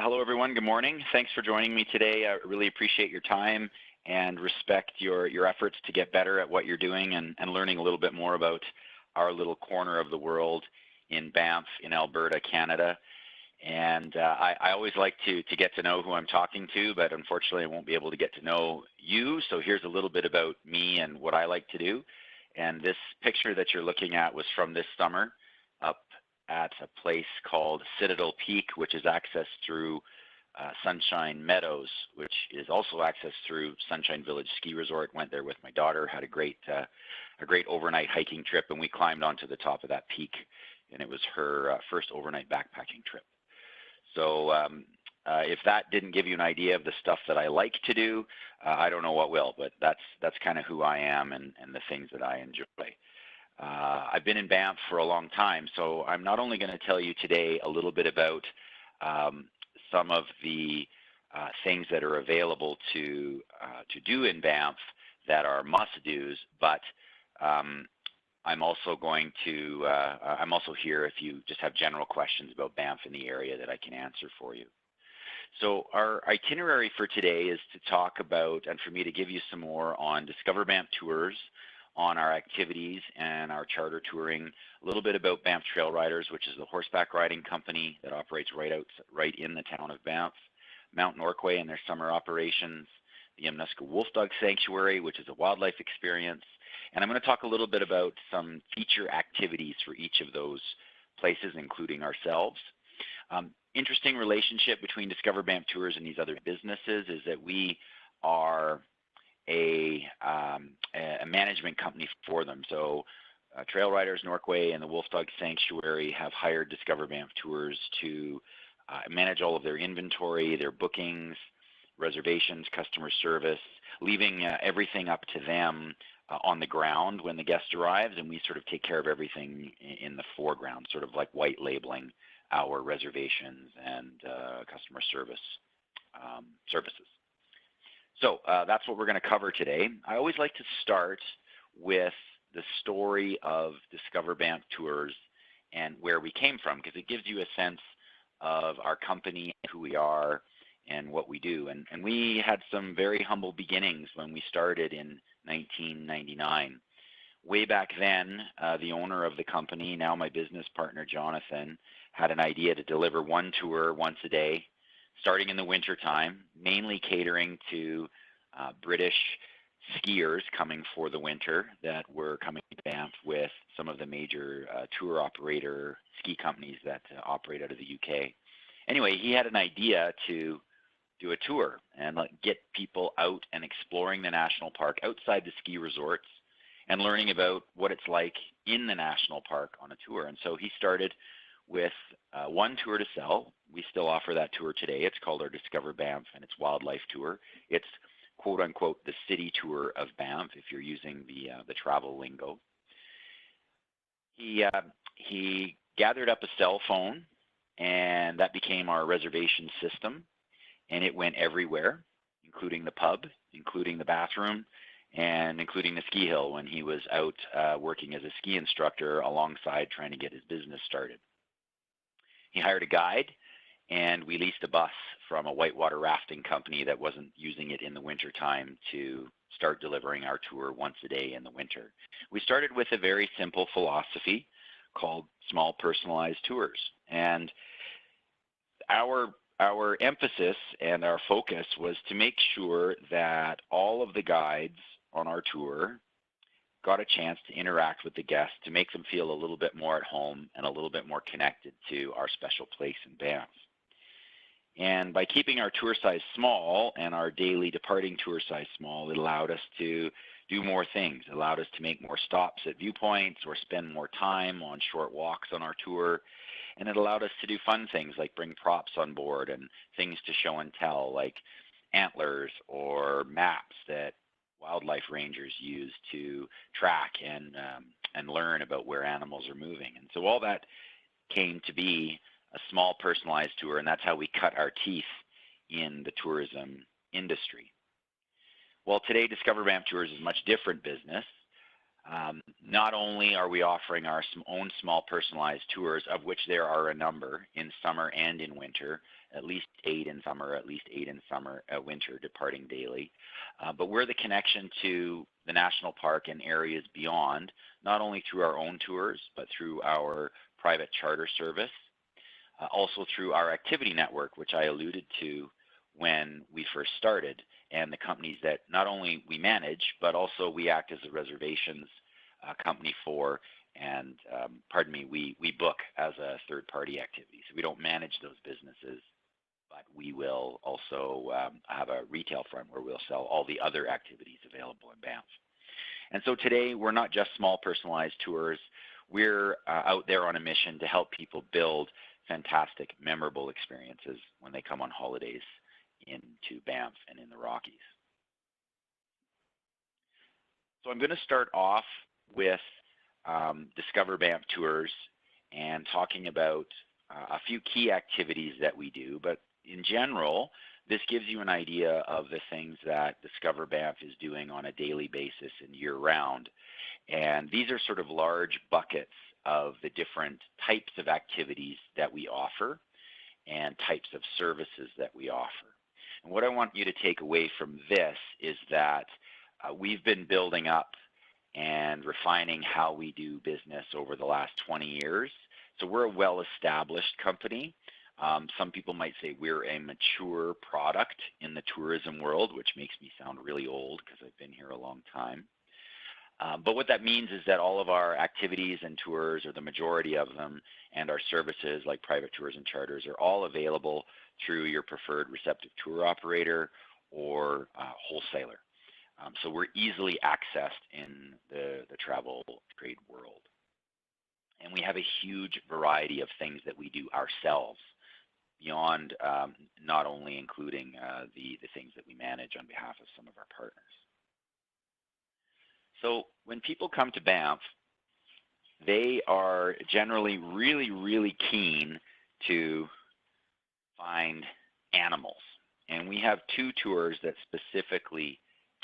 Hello, everyone. Good morning. Thanks for joining me today. I really appreciate your time and respect your efforts to get better at what you're doing and learning a little bit more about our little corner of the world in Banff, in Alberta, Canada. And I always like to get to know who I'm talking to, but unfortunately I won't be able to get to know you. So here's a little bit about me and what I like to do. And this picture that you're looking at was from this summer up at a place called Citadel Peak, which is accessed through Sunshine Meadows, which is also accessed through Sunshine Village Ski Resort. Went there with my daughter, had a great overnight hiking trip, and we climbed onto the top of that peak, and it was her first overnight backpacking trip. So if that didn't give you an idea of the stuff that I like to do, I don't know what will, but that's kind of who I am and the things that I enjoy. I've been in Banff for a long time, so I'm not only going to tell you today a little bit about some of the things that are available to do in Banff that are must-dos, but I'm also going to I'm also here if you just have general questions about Banff in the area that I can answer for you. So our itinerary for today is to talk about, and for me to give you some more on Discover Banff Tours, on our activities and our charter touring, a little bit about Banff Trail Riders, which is the horseback riding company that operates right in the town of Banff, Mount Norquay and their summer operations, the Yamnuska Wolfdog Sanctuary, which is a wildlife experience, and I'm going to talk a little bit about some feature activities for each of those places, including ourselves. Interesting relationship between Discover Banff Tours and these other businesses is that we are a management company for them. So Trail Riders, Norquay, and the Wolfdog Sanctuary have hired Discover Banff Tours to manage all of their inventory, their bookings, reservations, customer service, leaving everything up to them on the ground when the guest arrives, and we sort of take care of everything in the foreground, sort of like white labeling our reservations and customer service services. So that's what we're going to cover today. I always like to start with the story of Discover Banff Tours and where we came from, because it gives you a sense of our company, who we are, and what we do. And we had some very humble beginnings when we started in 1999. Way back then, the owner of the company, now my business partner Jonathan, had an idea to deliver one tour once a day, starting in the winter time, mainly catering to British skiers coming for the winter that were coming to Banff with some of the major tour operator ski companies that operate out of the UK. Anyway, he had an idea to do a tour and get people out and exploring the national park outside the ski resorts and learning about what it's like in the national park on a tour. And so he started with one tour to sell. We still offer that tour today. It's called our Discover Banff, and it's Wildlife Tour. It's quote unquote the city tour of Banff if you're using the travel lingo. He gathered up a cell phone, and that became our reservation system, and it went everywhere, including the pub, including the bathroom, and including the ski hill when he was out working as a ski instructor alongside trying to get his business started. He hired a guide, and we leased a bus from a whitewater rafting company that wasn't using it in the winter time to start delivering our tour once a day in the winter. We started with a very simple philosophy called small personalized tours. And our emphasis and our focus was to make sure that all of the guides on our tour got a chance to interact with the guests to make them feel a little bit more at home and a little bit more connected to our special place in Banff. And by keeping our tour size small and our daily departing tour size small, it allowed us to do more things. It allowed us to make more stops at viewpoints or spend more time on short walks on our tour. And it allowed us to do fun things like bring props on board and things to show and tell, like antlers or maps that wildlife rangers use to track and learn about where animals are moving. And so all that came to be a small personalized tour, and that's how we cut our teeth in the tourism industry. Well, today Discover Banff Tours is a much different business. Not only are we offering our own small personalized tours, of which there are a number in summer and in winter, at least 8 in summer, at least 8 in winter, departing daily. But we're the connection to the national park and areas beyond, not only through our own tours, but through our private charter service, also through our activity network, which I alluded to when we first started, and the companies that not only we manage, but also we act as a reservations company for, and we book as a third-party activity. So we don't manage those businesses, but we will also have a retail front where we'll sell all the other activities available in Banff. And so today, we're not just small personalized tours. We're out there on a mission to help people build fantastic, memorable experiences when they come on holidays into Banff and in the Rockies. So I'm going to start off with Discover Banff Tours and talking about a few key activities that we do. But in general, this gives you an idea of the things that Discover Banff is doing on a daily basis and year-round. And these are sort of large buckets of the different types of activities that we offer and types of services that we offer. And what I want you to take away from this is that we've been building up and refining how we do business over the last 20 years. So we're a well-established company. Some people might say we're a mature product in the tourism world, which makes me sound really old because I've been here a long time. But what that means is that all of our activities and tours, or the majority of them, and our services like private tours and charters are all available through your preferred receptive tour operator or wholesaler. So we're easily accessed in the travel trade world. And we have a huge variety of things that we do ourselves, beyond not only including the things that we manage on behalf of some of our partners. So when people come to Banff, they are generally really, really keen to find animals. And we have 2 tours that specifically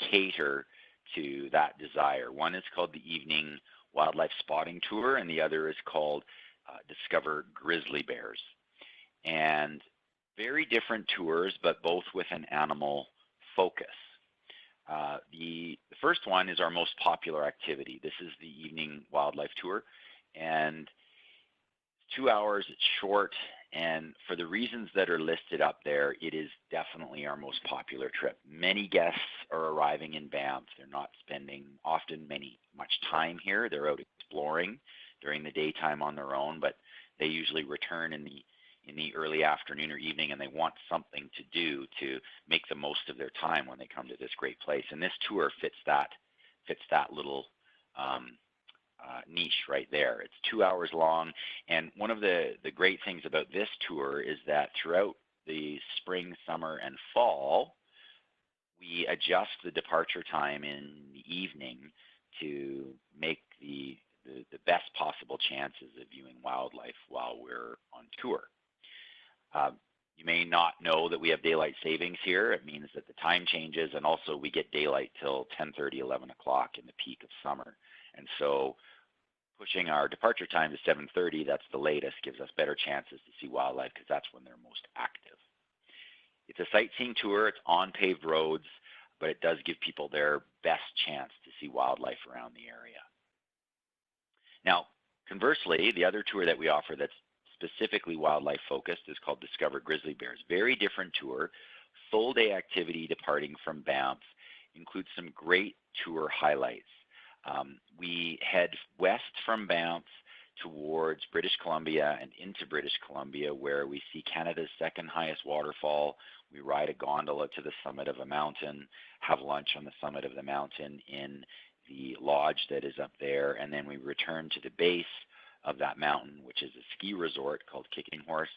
cater to that desire. One is called the Evening Wildlife Spotting Tour, and the other is called Discover Grizzly Bears. And very different tours, but both with an animal focus. The first one is our most popular activity. This is the Evening Wildlife Tour, and 2 hours, it's short, and for the reasons that are listed up there, it is definitely our most popular trip. Many guests are arriving in Banff. They're not spending often much time here. They're out exploring during the daytime on their own, but they usually return in the early afternoon or evening, and they want something to do to make the most of their time when they come to this great place. And this tour fits that little niche right there. It's 2 hours long, and one of the great things about this tour is that throughout the spring, summer, and fall, we adjust the departure time in the evening to make the best possible chances of viewing wildlife while we're on tour. You may not know that we have daylight savings here. It means that the time changes, and also we get daylight till 10:30, 11 o'clock in the peak of summer. And so pushing our departure time to 7:30, that's the latest, gives us better chances to see wildlife because that's when they're most active. It's a sightseeing tour. It's on paved roads, but it does give people their best chance to see wildlife around the area. Now, conversely, the other tour that we offer that's specifically wildlife focused is called Discover Grizzly Bears. Very different tour, full day activity departing from Banff, includes some great tour highlights. We head west from Banff towards British Columbia and into British Columbia, where we see Canada's second highest waterfall. We ride a gondola to the summit of a mountain, have lunch on the summit of the mountain in the lodge that is up there, and then we return to the base of that mountain, which is a ski resort called Kicking Horse,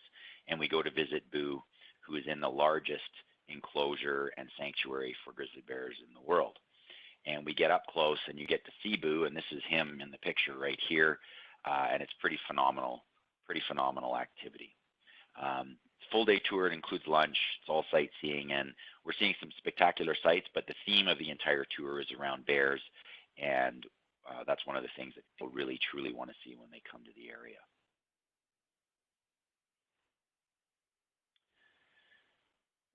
and we go to visit Boo, who is in the largest enclosure and sanctuary for grizzly bears in the world. And we get up close, and you get to see Boo, and this is him in the picture right here, and it's pretty phenomenal activity. Full day tour, it includes lunch, it's all sightseeing, and we're seeing some spectacular sights, but the theme of the entire tour is around bears, and that's one of the things that people really, truly want to see when they come to the area.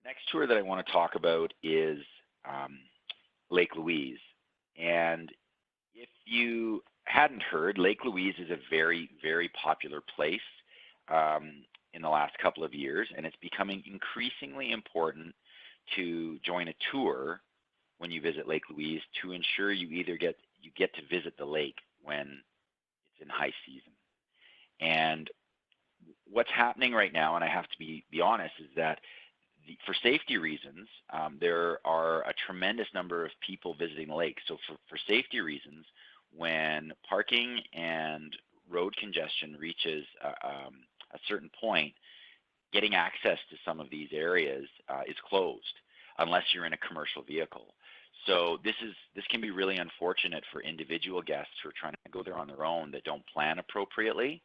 Next tour that I want to talk about is Lake Louise. And if you hadn't heard, Lake Louise is a very, very popular place in the last couple of years, and it's becoming increasingly important to join a tour when you visit Lake Louise to ensure you either get to visit the lake when it's in high season. And what's happening right now, and I have to be honest, is that for safety reasons, there are a tremendous number of people visiting the lake. So for safety reasons, when parking and road congestion reaches a certain point, getting access to some of these areas is closed unless you're in a commercial vehicle. So this can be really unfortunate for individual guests who are trying to go there on their own that don't plan appropriately.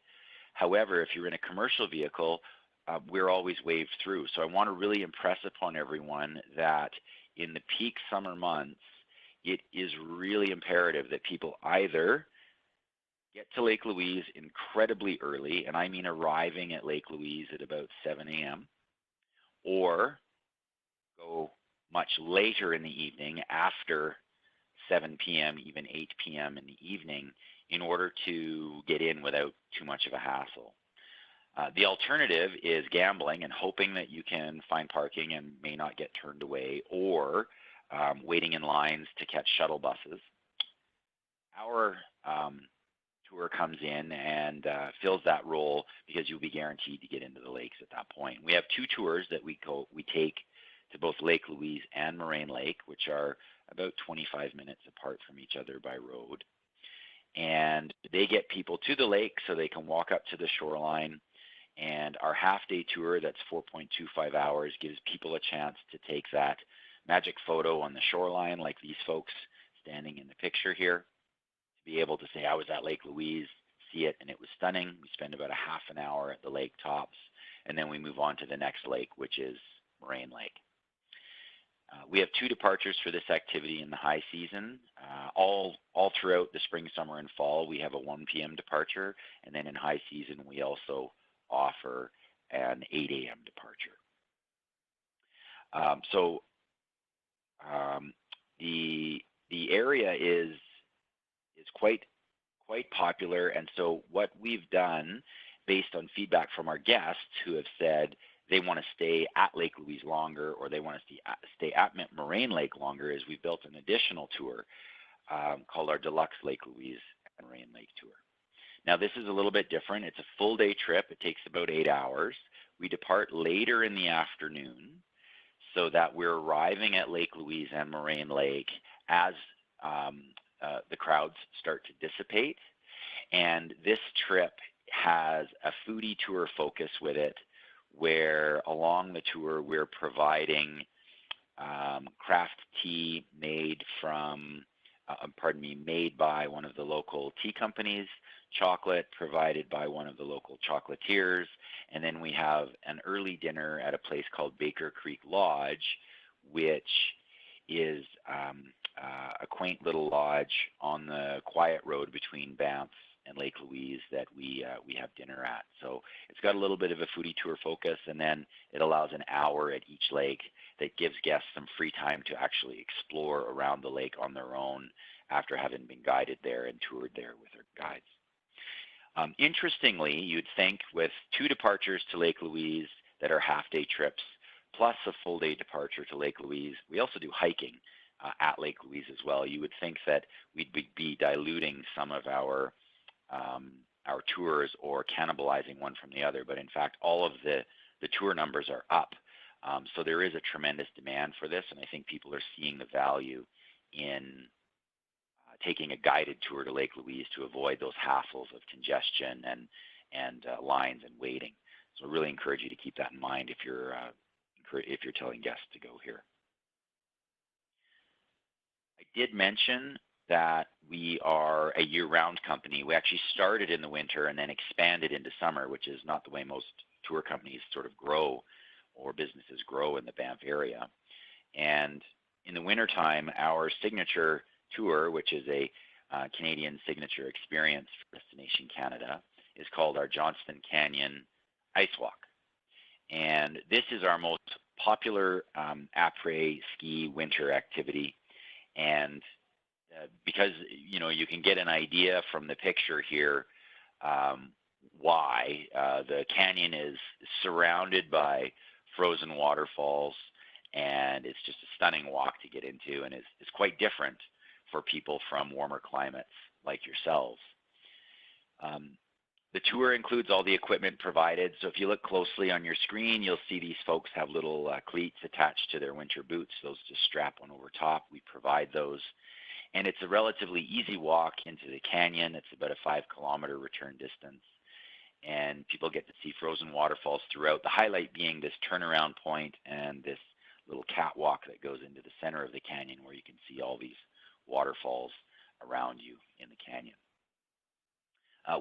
However, if you're in a commercial vehicle, we're always waved through. So I want to really impress upon everyone that in the peak summer months, it is really imperative that people either get to Lake Louise incredibly early, and I mean arriving at Lake Louise at about 7 a.m., or go much later in the evening after 7 p.m., even 8 p.m. in the evening, in order to get in without too much of a hassle. The alternative is gambling and hoping that you can find parking and may not get turned away, or waiting in lines to catch shuttle buses. Our tour comes in and fills that role because you'll be guaranteed to get into the lakes at that point. We have two tours that we take to both Lake Louise and Moraine Lake, which are about 25 minutes apart from each other by road. And they get people to the lake so they can walk up to the shoreline. And our half-day tour, that's 4.25 hours, gives people a chance to take that magic photo on the shoreline, like these folks standing in the picture here, to be able to say, I was at Lake Louise, see it, and it was stunning. We spend about a half an hour at the lake tops, and then we move on to the next lake, which is Moraine Lake. We have two departures for this activity in the high season. All throughout the spring, summer, and fall, we have a 1 p.m. departure, and then in high season, we also offer an 8 a.m. departure. The area is quite popular, and so what we've done, based on feedback from our guests who have said they want to stay at Lake Louise longer, or they want to stay at Moraine Lake longer, is we built an additional tour called our Deluxe Lake Louise and Moraine Lake Tour. Now this is a little bit different. It's a full day trip. It takes about 8 hours. We depart later in the afternoon so that we're arriving at Lake Louise and Moraine Lake as the crowds start to dissipate. And this trip has a foodie tour focus with it, where along the tour we're providing craft tea made by one of the local tea companies, chocolate provided by one of the local chocolatiers, and then we have an early dinner at a place called Baker Creek Lodge, which is a quaint little lodge on the quiet road between Banff and Lake Louise that we have dinner at. So it's got a little bit of a foodie tour focus, and then it allows an hour at each lake that gives guests some free time to actually explore around the lake on their own after having been guided there and toured there with our guides. Interestingly, you'd think with two departures to Lake Louise that are half-day trips, plus a full-day departure to Lake Louise, we also do hiking at Lake Louise as well. You would think that we'd be diluting some of our tours or cannibalizing one from the other, but in fact all of the tour numbers are up. So there is a tremendous demand for this, and I think people are seeing the value in taking a guided tour to Lake Louise to avoid those hassles of congestion and lines and waiting. So I really encourage you to keep that in mind if you're telling guests to go here. I did mention that we are a year-round company. We actually started in the winter and then expanded into summer, which is not the way most tour companies sort of grow or businesses grow in the Banff area. And in the wintertime, our signature tour, which is a Canadian signature experience for Destination Canada is called our Johnston Canyon Ice Walk. And this is our most popular après ski winter activity. And because you can get an idea from the picture here why the canyon is surrounded by frozen waterfalls, and it's just a stunning walk to get into, and it's quite different for people from warmer climates like yourselves. The tour includes all the equipment provided. So if you look closely on your screen, you'll see these folks have little cleats attached to their winter boots. Those just strap one over top. We provide those. And it's a relatively easy walk into the canyon. It's about a 5-kilometer return distance. And people get to see frozen waterfalls throughout, the highlight being this turnaround point and this little catwalk that goes into the center of the canyon where you can see all these waterfalls around you in the canyon.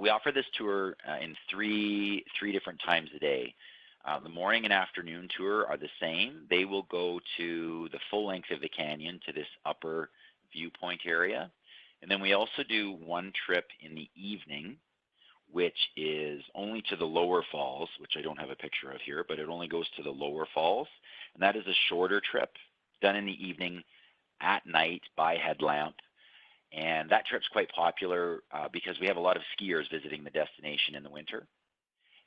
We offer this tour in three different times a day. The morning and afternoon tour are the same. They will go to the full length of the canyon to this upper viewpoint area. And then we also do one trip in the evening, which is only to the lower falls, which I don't have a picture of here, but it only goes to the lower falls. And that is a shorter trip done in the evening at night by headlamp. And that trip's quite popular because we have a lot of skiers visiting the destination in the winter.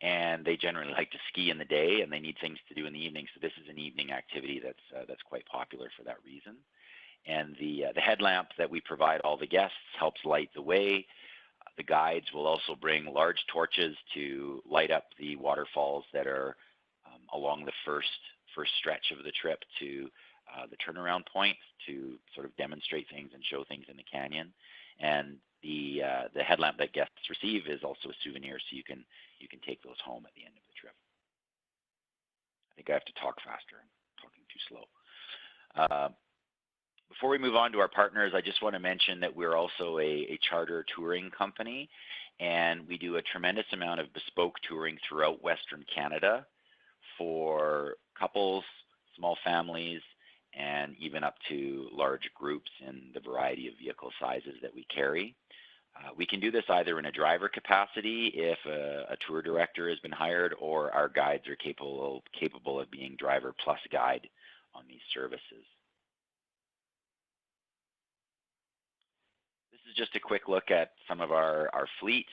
And they generally like to ski in the day, and they need things to do in the evening. So this is an evening activity that's quite popular for that reason. And the headlamp that we provide all the guests helps light the way. The guides will also bring large torches to light up the waterfalls that are along the first stretch of the trip to the turnaround point to sort of demonstrate things and show things in the canyon. And the headlamp that guests receive is also a souvenir, so you can take those home at the end of the trip. I think I have to talk faster. I'm talking too slow. Before we move on to our partners, I just want to mention that we're also a charter touring company, and we do a tremendous amount of bespoke touring throughout Western Canada for couples, small families, and even up to large groups in the variety of vehicle sizes that we carry. We can do this either in a driver capacity if a tour director has been hired, or our guides are capable of being driver plus guide on these services. This is just a quick look at some of our fleet.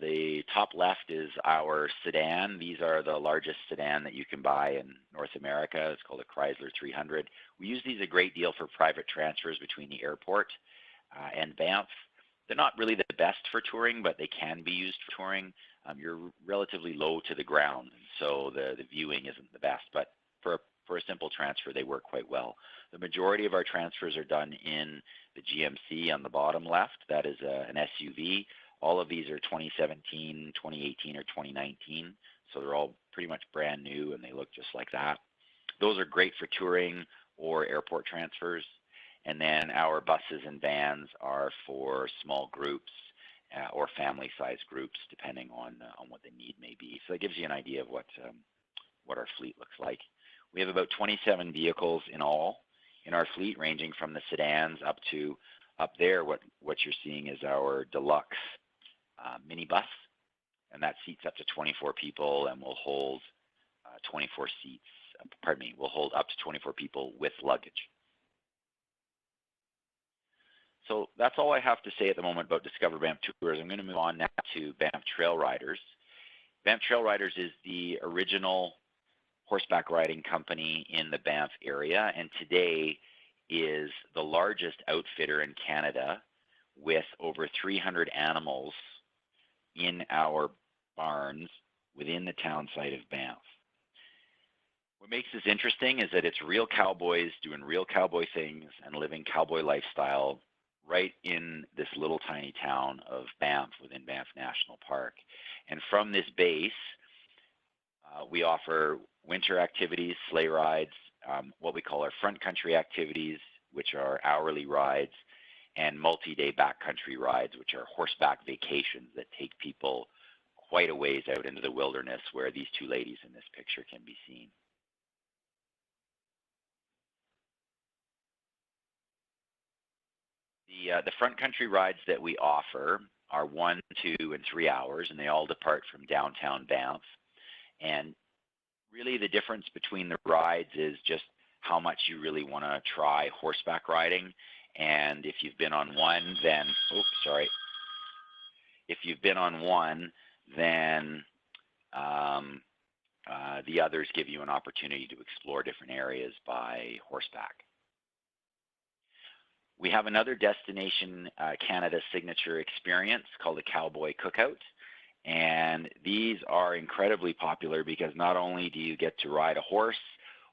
The top left is our sedan. These are the largest sedan that you can buy in North America. It's called a Chrysler 300. We use these a great deal for private transfers between the airport and Banff. They're not really the best for touring, but they can be used for touring. You're relatively low to the ground, so the viewing isn't the best, but for a simple transfer, they work quite well. The majority of our transfers are done in the GMC on the bottom left. That is an SUV. All of these are 2017, 2018, or 2019, so they're all pretty much brand new, and they look just like that. Those are great for touring or airport transfers. And then our buses and vans are for small groups or family-sized groups, depending on what the need may be. So that gives you an idea of what our fleet looks like. We have about 27 vehicles in all in our fleet, ranging from the sedans up to up there. What you're seeing is our deluxe minibus, and that seats up to 24 people and will hold 24 seats. Pardon me, will hold up to 24 people with luggage. So that's all I have to say at the moment about Discover Banff Tours. I'm going to move on now to Banff Trail Riders. Banff Trail Riders is the original horseback riding company in the Banff area, and today is the largest outfitter in Canada with over 300 animals in our barns within the town site of Banff. What makes this interesting is that it's real cowboys doing real cowboy things and living cowboy lifestyle right in this little tiny town of Banff within Banff National Park. And from this base, we offer winter activities, sleigh rides, what we call our front country activities, which are hourly rides, and multi-day backcountry rides, which are horseback vacations that take people quite a ways out into the wilderness, where these two ladies in this picture can be seen. The front country rides that we offer are 1, 2, and 3 hours, and they all depart from downtown Banff. And really the difference between the rides is just how much you really want to try horseback riding. And if you've been on one, then, if you've been on one, then the others give you an opportunity to explore different areas by horseback. We have another Destination Canada signature experience called the Cowboy Cookout. And these are incredibly popular because not only do you get to ride a horse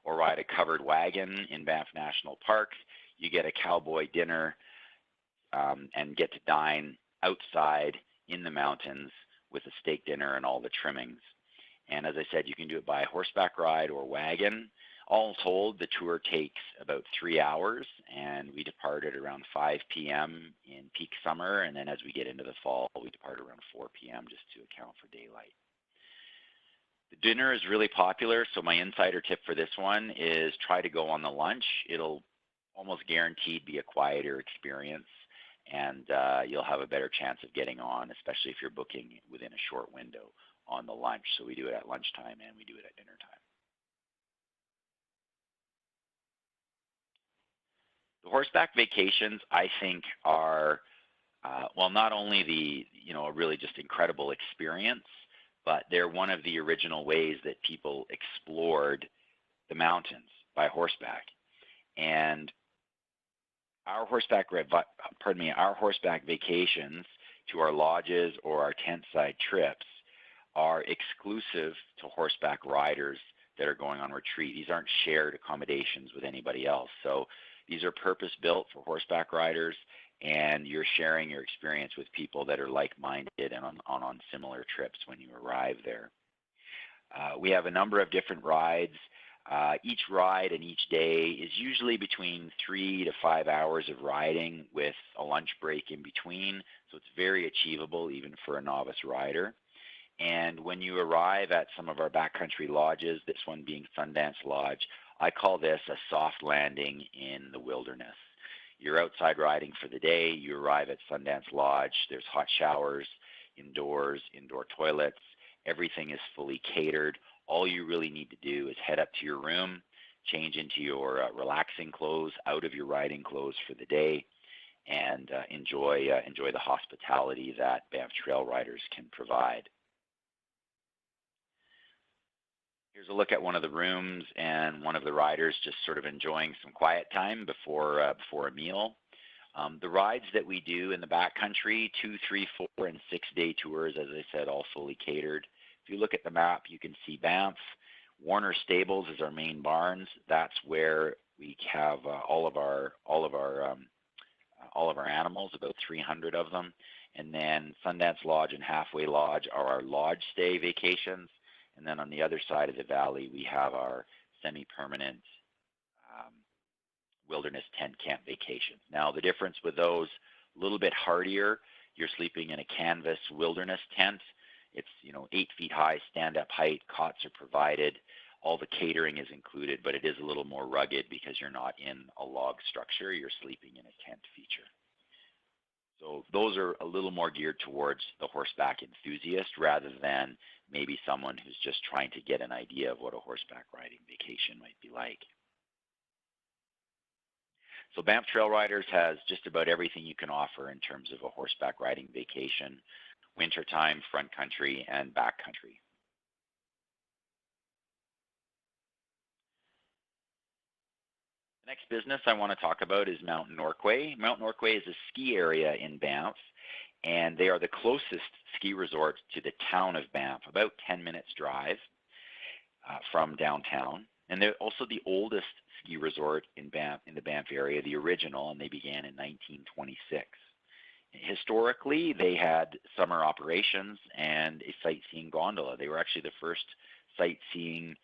or ride a covered wagon in Banff National Park, you get a cowboy dinner and get to dine outside in the mountains with a steak dinner and all the trimmings. And as I said, you can do it by horseback ride or wagon. All told, the tour takes about 3 hours, and we depart at around 5 p.m. in peak summer, and then as we get into the fall, we depart around 4 p.m. just to account for daylight. The dinner is really popular, so my insider tip for this one is try to go on the lunch. It'll almost guaranteed be a quieter experience, and you'll have a better chance of getting on, especially if you're booking within a short window on the lunch. So we do it at lunchtime and we do it at dinner time. The horseback vacations, I think, are, well, not only a really just incredible experience, but they're one of the original ways that people explored the mountains by horseback. And our horseback vacations to our lodges or our tent side trips are exclusive to horseback riders that are going on retreat. These aren't shared accommodations with anybody else. So these are purpose-built for horseback riders, and you're sharing your experience with people that are like-minded and on similar trips when you arrive there. We have a number of different rides. Each ride and each day is usually between 3 to 5 hours of riding with a lunch break in between, so it's very achievable even for a novice rider. And when you arrive at some of our backcountry lodges, this one being Sundance Lodge, I call this a soft landing in the wilderness. You're outside riding for the day, you arrive at Sundance Lodge, there's hot showers, indoors, indoor toilets, everything is fully catered. All you really need to do is head up to your room, change into your relaxing clothes, out of your riding clothes for the day, and enjoy the hospitality that Banff Trail Riders can provide. Here's a look at one of the rooms and one of the riders just sort of enjoying some quiet time before a meal. The rides that we do in the backcountry, 2, 3, 4, and 6-day tours, as I said, all fully catered. If you look at the map, you can see Banff. Warner Stables is our main barns. That's where we have all of our animals, about 300 of them. And then Sundance Lodge and Halfway Lodge are our lodge stay vacations. And then on the other side of the valley, we have our semi-permanent wilderness tent camp vacations. Now, the difference with those, a little bit hardier. You're sleeping in a canvas wilderness tent. It's 8 feet high, stand-up height. Cots are provided. All the catering is included, but it is a little more rugged because you're not in a log structure. You're sleeping in a tent feature. So those are a little more geared towards the horseback enthusiast rather than maybe someone who's just trying to get an idea of what a horseback riding vacation might be like. So Banff Trail Riders has just about everything you can offer in terms of a horseback riding vacation, wintertime, front country, and backcountry. The next business I want to talk about is Mount Norquay. Mount Norquay is a ski area in Banff, and they are the closest ski resort to the town of Banff, about 10 minutes drive from downtown. And they're also the oldest ski resort in Banff, in the Banff area, the original, and they began in 1926. Historically, they had summer operations and a sightseeing gondola. They were actually the first sightseeing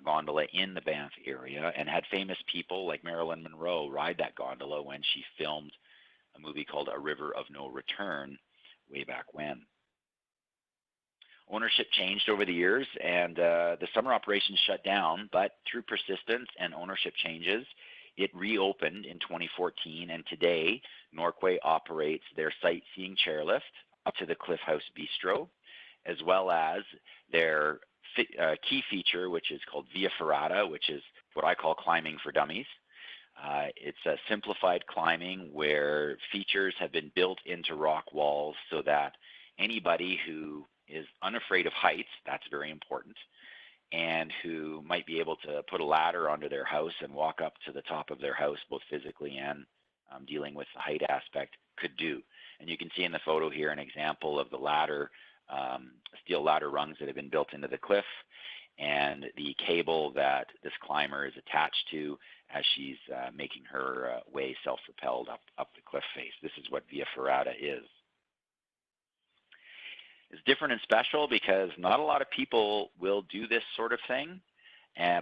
gondola in the Banff area and had famous people like Marilyn Monroe ride that gondola when she filmed a movie called A River of No Return way back when. Ownership changed over the years and the summer operations shut down, but through persistence and ownership changes, It reopened in 2014, and today Norquay operates their sightseeing chairlift up to the Cliff House Bistro, as well as their key feature, which is called Via Ferrata, which is what I call climbing for dummies. It's a simplified climbing where features have been built into rock walls so that anybody who is unafraid of heights, that's very important, and who might be able to put a ladder onto their house and walk up to the top of their house, both physically and dealing with the height aspect, could do. And you can see in the photo here an example of the ladder, steel ladder rungs that have been built into the cliff, and the cable that this climber is attached to as she's making her way self-propelled up the cliff face. This is what Via Ferrata is. It's different and special because not a lot of people will do this sort of thing,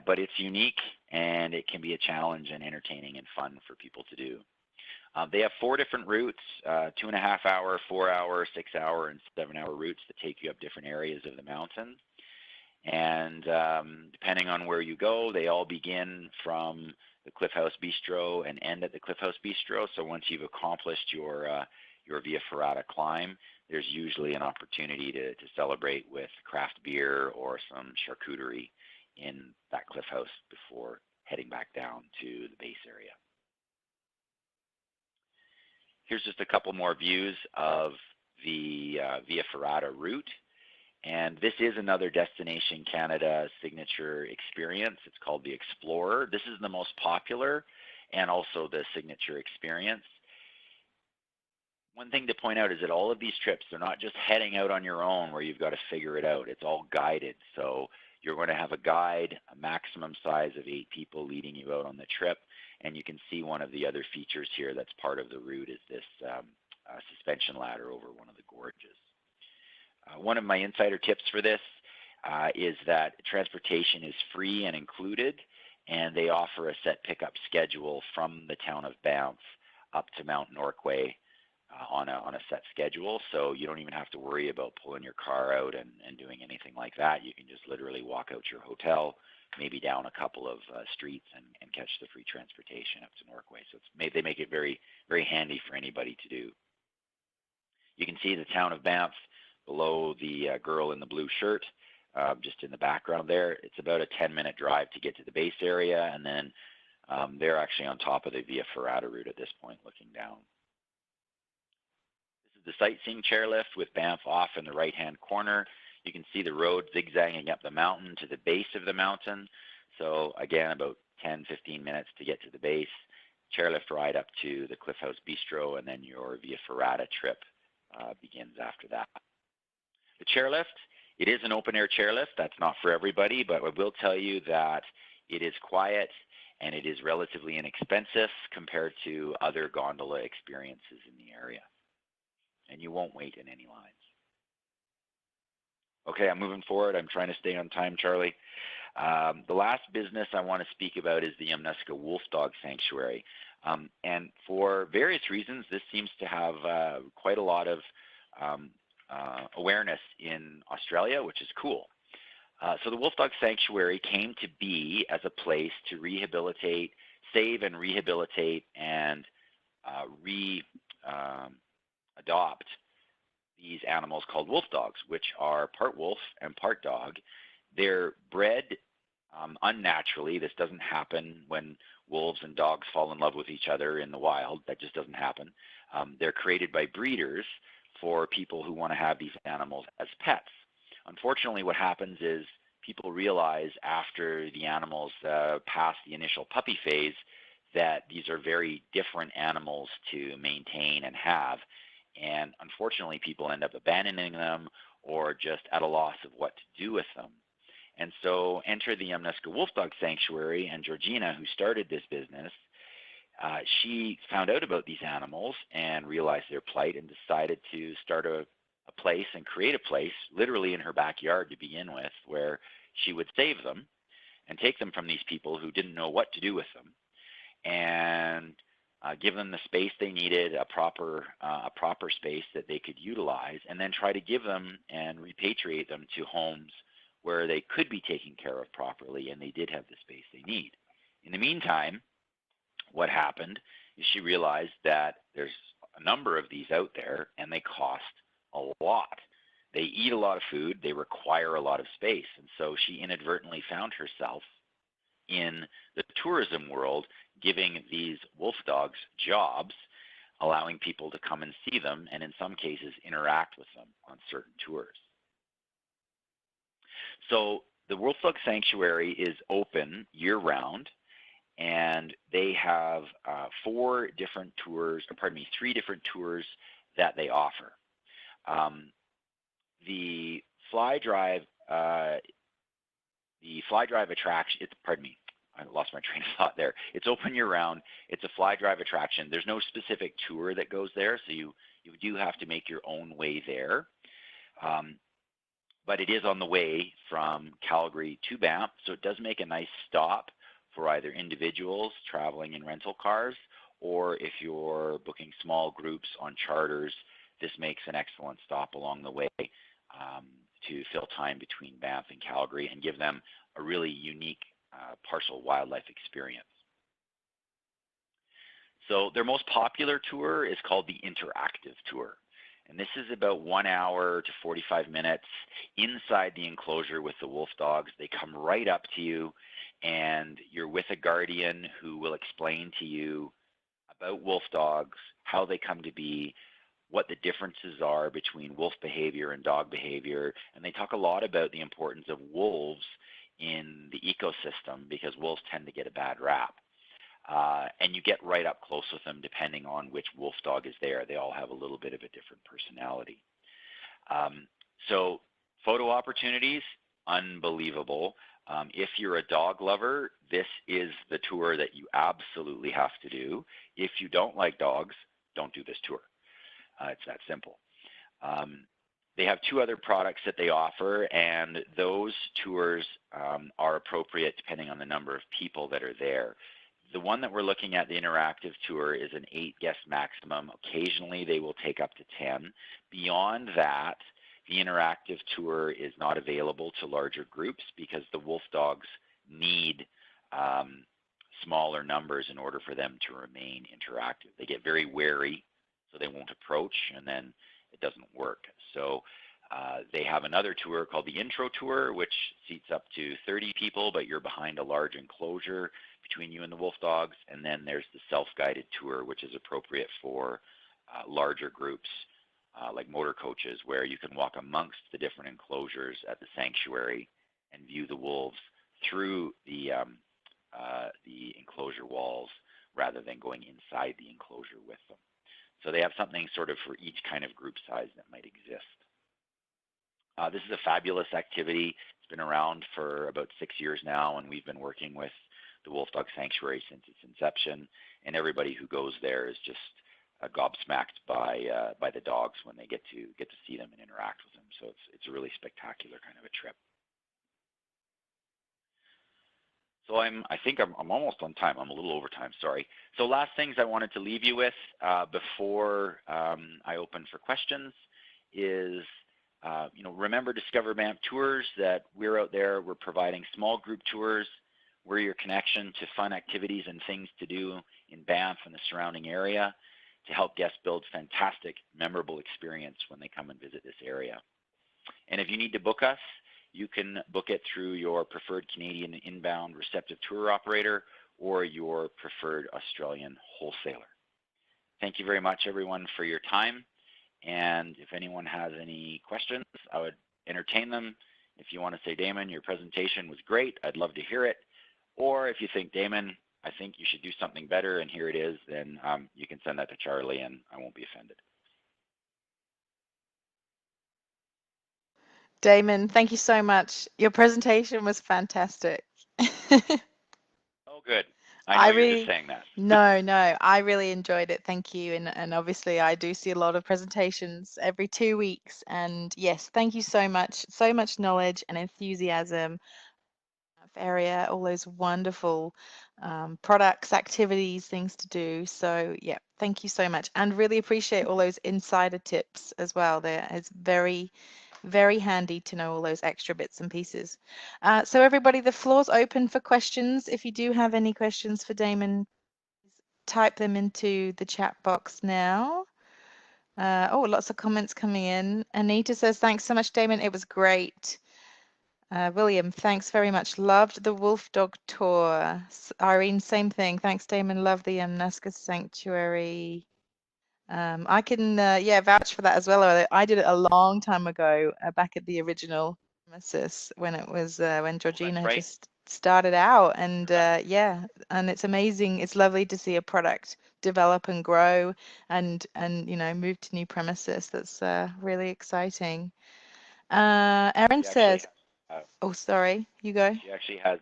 but it's unique and it can be a challenge and entertaining and fun for people to do. They have 4 different routes, 2.5 hour, 4 hour, 6 hour, and 7 hour routes that take you up different areas of the mountain. And depending on where you go, they all begin from the Cliff House Bistro and end at the Cliff House Bistro. So once you've accomplished your Via Ferrata climb, there's usually an opportunity to celebrate with craft beer or some charcuterie in that Cliff House before heading back down to the base area. Here's just a couple more views of the Via Ferrata route. And this is another Destination Canada signature experience. It's called the Explorer. This is the most popular and also the signature experience. One thing to point out is that all of these trips, they're not just heading out on your own where you've got to figure it out. It's all guided. So you're going to have a guide, a maximum size of 8 people leading you out on the trip. And you can see one of the other features here that's part of the route is this suspension ladder over one of the gorges. One of my insider tips for this is that transportation is free and included, and they offer a set pickup schedule from the town of Banff up to Mount Norquay on a set schedule. So you don't even have to worry about pulling your car out and doing anything like that. You can just literally walk out your hotel, maybe down a couple of streets and catch the free transportation up to Norquay. So they make it very, very handy for anybody to do. You can see the town of Banff below the girl in the blue shirt, just in the background there. It's about a 10-minute drive to get to the base area, and then they're actually on top of the Via Ferrata route at this point, looking down. This is the sightseeing chairlift with Banff off in the right-hand corner. You can see the road zigzagging up the mountain to the base of the mountain. So again, about 10-15 minutes to get to the base. Chairlift ride up to the Cliff House Bistro, and then your Via Ferrata trip begins after that. The chairlift, it is an open-air chairlift. That's not for everybody, but I will tell you that it is quiet and it is relatively inexpensive compared to other gondola experiences in the area. And you won't wait in any lines. Okay, I'm moving forward. I'm trying to stay on time, Charlie. The last business I want to speak about is the Yamnuska Wolfdog Sanctuary. And for various reasons, this seems to have quite a lot of awareness in Australia, which is cool. So the Wolfdog Sanctuary came to be as a place to rehabilitate, save and rehabilitate and adopt these animals called wolf dogs, which are part wolf and part dog. They're bred unnaturally. This doesn't happen when wolves and dogs fall in love with each other in the wild. That just doesn't happen. They're created by breeders for people who want to have these animals as pets. Unfortunately, what happens is people realize after the animals pass the initial puppy phase that these are very different animals to maintain and have. And unfortunately, people end up abandoning them or just at a loss of what to do with them. And so enter the Yamnuska Wolfdog Sanctuary, and Georgina, who started this business, she found out about these animals and realized their plight and decided to start a place and create a place literally in her backyard to begin with, where she would save them and take them from these people who didn't know what to do with them, and give them the space they needed, a proper space that they could utilize, and then try to give them and repatriate them to homes where they could be taken care of properly and they did have the space they need. In the meantime, what happened is she realized that there's a number of these out there and they cost a lot. They eat a lot of food, they require a lot of space, and so she inadvertently found herself in the tourism world giving these wolf dogs jobs, allowing people to come and see them and in some cases interact with them on certain tours. So the Wolfdog Sanctuary is open year-round, and they have three different tours that they offer. The fly drive attraction, I lost my train of thought there. It's open year-round. It's a fly drive attraction. There's no specific tour that goes there, so you do have to make your own way there. But it is on the way from Calgary to Banff, so it does make a nice stop for either individuals traveling in rental cars, or if you're booking small groups on charters, this makes an excellent stop along the way to fill time between Banff and Calgary and give them a really unique partial wildlife experience. So their most popular tour is called the Interactive Tour. And this is about 1 hour to 45 minutes inside the enclosure with the wolf dogs. They come right up to you, and you're with a guardian who will explain to you about wolf dogs, how they come to be, what the differences are between wolf behavior and dog behavior. And they talk a lot about the importance of wolves in the ecosystem because wolves tend to get a bad rap. And you get right up close with them depending on which wolf dog is there. They all have a little bit of a different personality. So photo opportunities, unbelievable. If you're a dog lover, this is the tour that you absolutely have to do. If you don't like dogs, don't do this tour. It's that simple. They have 2 other products that they offer, and those tours are appropriate depending on the number of people that are there. The one that we're looking at, the Interactive Tour, is an 8-guest maximum. Occasionally, they will take up to 10. Beyond that, the Interactive Tour is not available to larger groups because the wolf dogs need smaller numbers in order for them to remain interactive. They get very wary, so they won't approach, and then it doesn't work. So they have another tour called the Intro Tour, which seats up to 30 people, but you're behind a large enclosure between you and the wolf dogs. And then there's the self-guided tour, which is appropriate for larger groups like motor coaches, where you can walk amongst the different enclosures at the sanctuary and view the wolves through the enclosure walls rather than going inside the enclosure with them. So they have something sort of for each kind of group size that might exist. This is a fabulous activity. It's been around for about 6 years now, and we've been working with the Wolfdog Sanctuary since its inception. And everybody who goes there is just gobsmacked by the dogs when they get to see them and interact with them. So it's a really spectacular kind of a trip. So I think I'm almost on time. I'm a little over time, sorry. So last things I wanted to leave you with before I open for questions is, remember Discover Banff Tours, that we're out there, we're providing small group tours. We're your connection to fun activities and things to do in Banff and the surrounding area to help guests build fantastic, memorable experience when they come and visit this area. And if you need to book us, you can book it through your preferred Canadian inbound receptive tour operator or your preferred Australian wholesaler. Thank you very much, everyone, for your time. And if anyone has any questions, I would entertain them. If you want to say, Damon, your presentation was great, I'd love to hear it. Or if you think, Damon, I think you should do something better, and here it is, then you can send that to Charlie, and I won't be offended. Damon, thank you so much. Your presentation was fantastic. Oh, good. I know you're just saying that. No, I really enjoyed it. Thank you. And obviously, I do see a lot of presentations every 2 weeks. And yes, thank you so much. So much knowledge and enthusiasm. Area, all those wonderful products, activities, things to do. So yeah, thank you so much, and really appreciate all those insider tips as well. There is very, very handy to know all those extra bits and pieces. So everybody, the floor's open for questions. If you do have any questions for Damon, type them into the chat box now. Lots of comments coming in. Anita says, thanks so much, Damon. It was great. William, thanks very much. Loved the Wolfdog tour. Irene, same thing. Thanks, Damon. Love the Yamnuska Sanctuary. I can, vouch for that as well. I did it a long time ago, back at the original premises when it was when Georgina had just started out, and and it's amazing. It's lovely to see a product develop and grow, and move to new premises. That's really exciting. Erin says, "Oh, sorry, you go." She actually has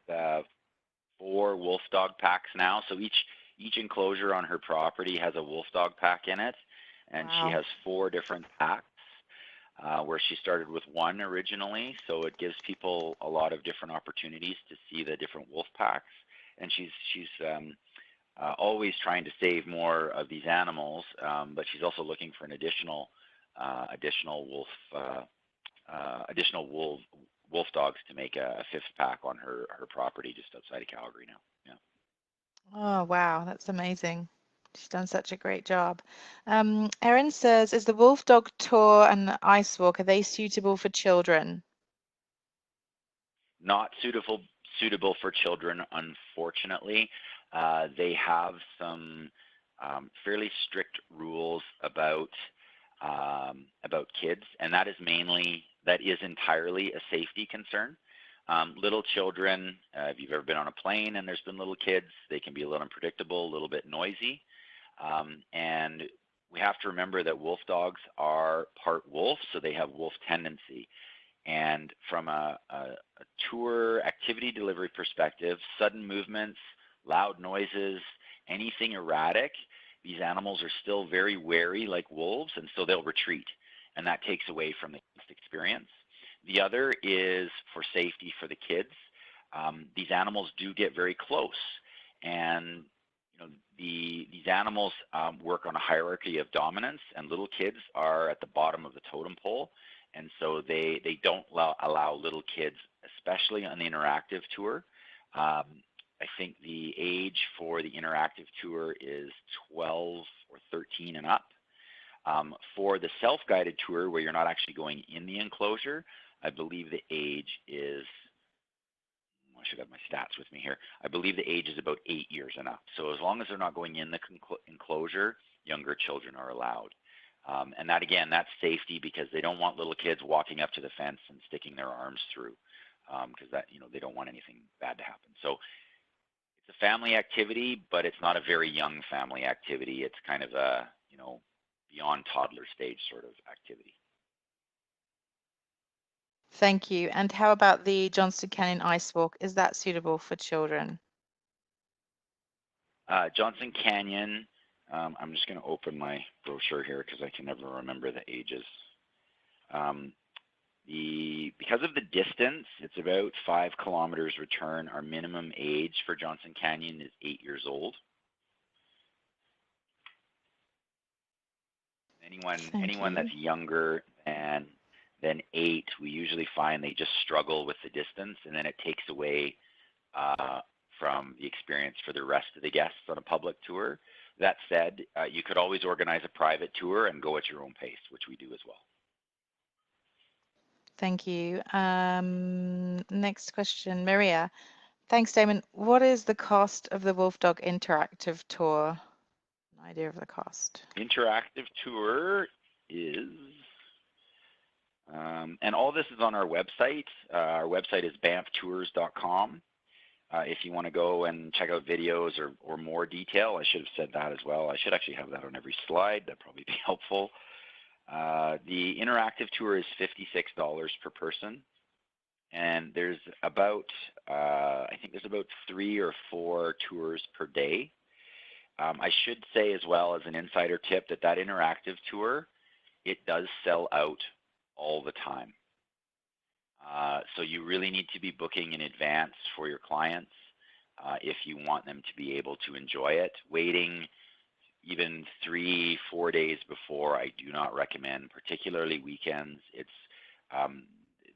4 Wolfdog packs now. So each enclosure on her property has a Wolfdog pack in it, and Wow. she has 4 different packs. Where she started with 1 originally, so it gives people a lot of different opportunities to see the different wolf packs. And she's always trying to save more of these animals, but she's also looking for an additional wolf dogs to make a 5th pack on her property just outside of Calgary now. Yeah. Oh, wow, that's amazing. She's done such a great job. Erin says, is the Wolfdog tour and the ice walk, are they suitable for children? Not suitable for children, unfortunately. They have some fairly strict rules about kids, and that is entirely a safety concern. Little children, if you've ever been on a plane and there's been little kids, they can be a little unpredictable, a little bit noisy. And we have to remember that wolf dogs are part wolf, so they have wolf tendency. And from a tour activity delivery perspective, sudden movements, loud noises, anything erratic, these animals are still very wary like wolves, and so they'll retreat. And that takes away from the experience. The other is for safety for the kids. These animals do get very close, and these animals work on a hierarchy of dominance, and little kids are at the bottom of the totem pole, and so they don't allow little kids, especially on the interactive tour. I think the age for the interactive tour is 12 or 13 and up. For the self-guided tour, where you're not actually going in the enclosure, I believe the age is, I should have my stats with me here. I believe the age is about 8 years and up. So as long as they're not going in the enclosure, younger children are allowed. And that, again, that's safety, because they don't want little kids walking up to the fence and sticking their arms through, because they don't want anything bad to happen. So it's a family activity, but it's not a very young family activity. It's kind of a beyond toddler stage sort of activity. Thank you. And how about the Johnston Canyon Ice Walk? Is that suitable for children? Johnston Canyon, I'm just going to open my brochure here because I can never remember the ages. Because of the distance, it's about 5 kilometers return. Our minimum age for Johnston Canyon is 8 years old. Anyone that's younger than 8, we usually find they just struggle with the distance, and then it takes away from the experience for the rest of the guests on a public tour. That said, you could always organize a private tour and go at your own pace, which we do as well. Thank you. Next question, Maria. Thanks, Damon. What is the cost of the Wolfdog interactive tour? An idea of the cost. Interactive tour is, and all this is on our website. Our website is banfftours.com. If you want to go and check out videos or more detail, I should have said that as well. I should actually have that on every slide. That'd probably be helpful. The interactive tour is $56 per person, and there's about, I think there's about 3 or 4 tours per day. I should say as well, as an insider tip, that interactive tour, it does sell out all the time. So you really need to be booking in advance for your clients if you want them to be able to enjoy it. Waiting even 3-4 days before, I do not recommend, particularly weekends. It's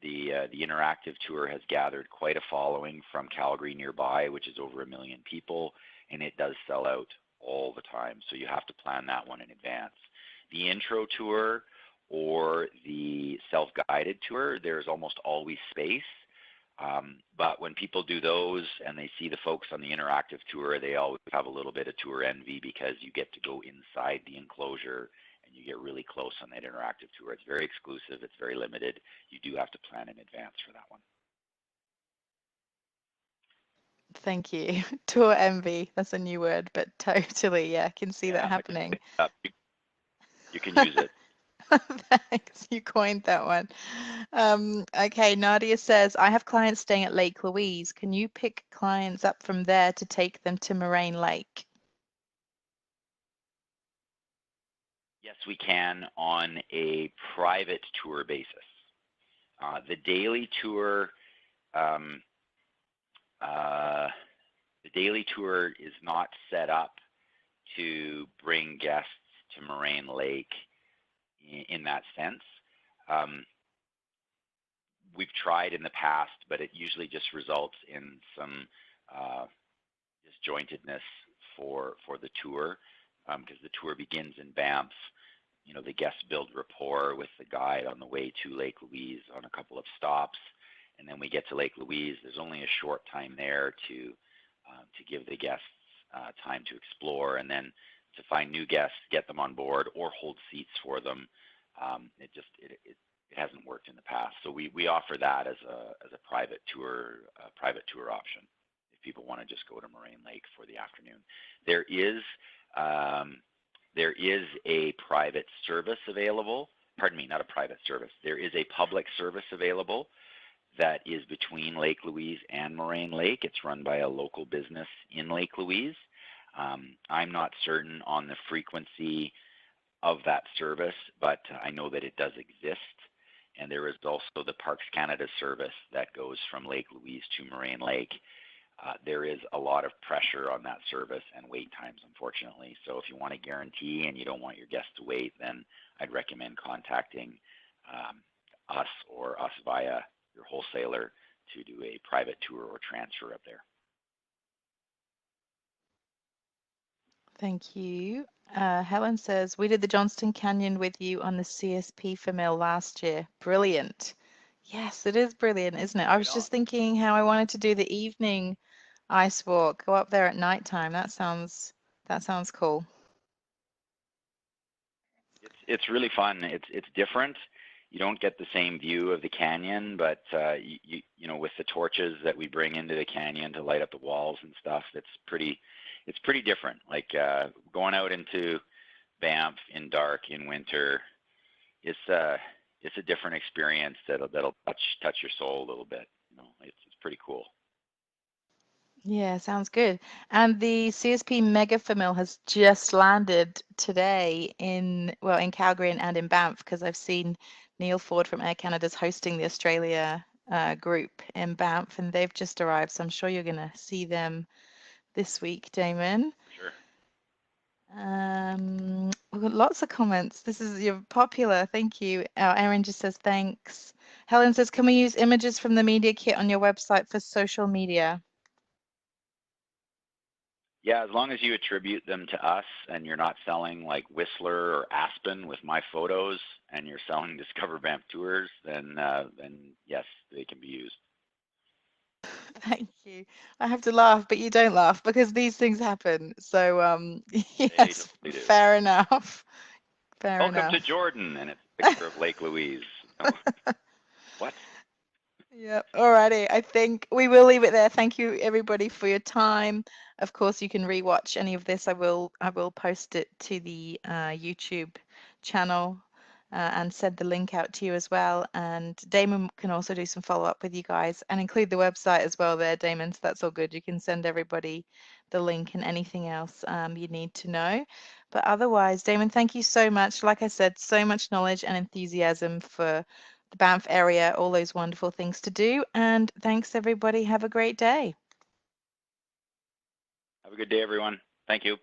the interactive tour has gathered quite a following from Calgary nearby, which is over 1 million people, and it does sell out all the time, so you have to plan that one in advance. The intro tour or the self-guided tour, there's almost always space. But when people do those and they see the folks on the interactive tour, they always have a little bit of tour envy because you get to go inside the enclosure and you get really close on that interactive tour. It's very exclusive. It's very limited. You do have to plan in advance for that one. Thank you. Tour envy. That's a new word, but totally, yeah, I can see that happening. You can use it. Thanks, you coined that one. Okay, Nadia says, I have clients staying at Lake Louise. Can you pick clients up from there to take them to Moraine Lake? Yes, we can on a private tour basis. The daily tour is not set up to bring guests to Moraine Lake in that sense. We've tried in the past, but it usually just results in some disjointedness for the tour, because the tour begins in Banff. You know, the guests build rapport with the guide on the way to Lake Louise on a couple of stops, and then we get to Lake Louise. There's only a short time there to give the guests time to explore, and then to find new guests, get them on board, or hold seats for them. It hasn't worked in the past, so we offer that as a private tour option if people want to just go to Moraine Lake for the afternoon. There is a private service available. Pardon me, not a private service. There is a public service available that is between Lake Louise and Moraine Lake. It's run by a local business in Lake Louise. I'm not certain on the frequency of that service, but I know that it does exist. And there is also the Parks Canada service that goes from Lake Louise to Moraine Lake. There is a lot of pressure on that service and wait times, unfortunately. So if you want a guarantee and you don't want your guests to wait, then I'd recommend contacting us or us via your wholesaler to do a private tour or transfer up there. Thank you. Helen says, we did the Johnston Canyon with you on the CSP for Mill last year. Brilliant. Yes, it is brilliant, isn't it? I was just thinking how I wanted to do the evening ice walk, go up there at nighttime. That sounds cool. It's really fun. It's different. You don't get the same view of the canyon, but you know, with the torches that we bring into the canyon to light up the walls and stuff, it's pretty different. Like going out into Banff in dark in winter, it's a different experience that'll touch your soul a little bit. You know, it's pretty cool. Yeah, sounds good. And the CSP Mega Famil has just landed today in Calgary and in Banff, because I've seen Neil Ford from Air Canada's hosting the Australia group in Banff, and they've just arrived. So I'm sure you're going to see them this week, Damon. Sure. We've got lots of comments. You're popular. Thank you. Erin just says thanks. Helen says, can we use images from the media kit on your website for social media? Yeah, as long as you attribute them to us and you're not selling like Whistler or Aspen with my photos, and you're selling Discover Banff Tours, then yes, they can be used. Thank you. I have to laugh, but you don't laugh because these things happen. So yes, Totally fair enough. Fair Welcome enough. to Jordan, and it's a picture of Lake Louise. Oh, what? Yeah, alrighty. I think we will leave it there. Thank you everybody for your time. Of course, you can rewatch any of this. I will post it to the YouTube channel and send the link out to you as well. And Damon can also do some follow up with you guys and include the website as well there, Damon. So that's all good. You can send everybody the link and anything else you need to know. But otherwise, Damon, thank you so much. Like I said, so much knowledge and enthusiasm for the Banff area, all those wonderful things to do. And thanks, everybody. Have a great day. Have a good day, everyone. Thank you.